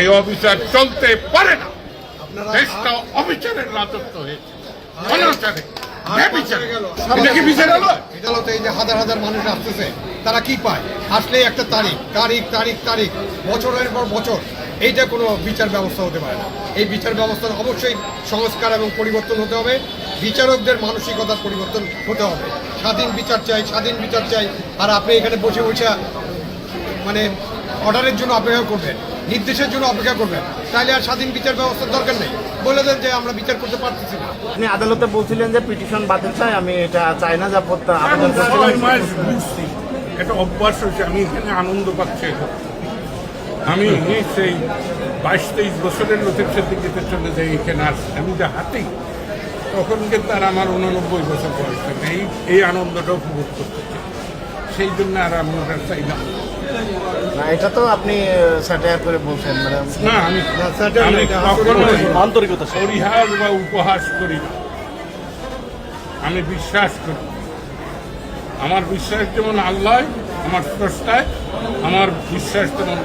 এই অবিচার চলতে পারে না। দেশটা অবিচারের রাজত্ব হয়েছে, অনাচারে, ব্যভিচারে। এটা কি বিচার হলো? আদালতে এই যে হাজার হাজার মানুষ আসতেছে, তারা কি পায়? আসলে একটা তারিখ তারিখ তারিখ তারিখ, বছরের পর বছর। এইটা কোনো বিচার ব্যবস্থা হতে পারে না। এই বিচার ব্যবস্থার অবশ্যই সংস্কার এবং পরিবর্তন হতে হবে। বিচারকদের মানসিকতার পরিবর্তন হতে হবে। স্বাধীন বিচার চাই, স্বাধীন বিচার চাই। আর আপনি এখানে বসে বসে মানে অর্ডারের জন্য অপেক্ষা করবেন, নির্দেশের জন্য অপেক্ষা করবেন, তাহলে আর স্বাধীন বিচার ব্যবস্থার দরকার নেই। বলে দেন যে আমরা বিচার করতে পারতেছি না। আপনি আদালতে বলছিলেন যে পিটিশন বাতিল চাই, আমি এটা চাই না, যা আবেদন বুঝছি, এটা অভ্যাস হয়েছে। আমি এখানে আনন্দ পাচ্ছি। আমি সেই 22-23 বছরের লোকের সাথে যেতে চলে যাই এখানে আসছি। আমি যে হাঁটি তখন কিন্তু আর আমার 89 বছর বয়স থাকে। এই আনন্দটা উপভোগ করতে চাই, সেই জন্য আর আমি ওটা চাইলাম না। এটা তো আপনি স্যাটায়ার করে বলছেন, মানে না। আমি আন্তরিকতা পরিহাস বা উপহাস করি না। আমি বিশ্বাস করি, আমার বিশ্বাস যেমন আল্লাহ, আমার স্রষ্টায়, আমার বিশ্বাস তেমন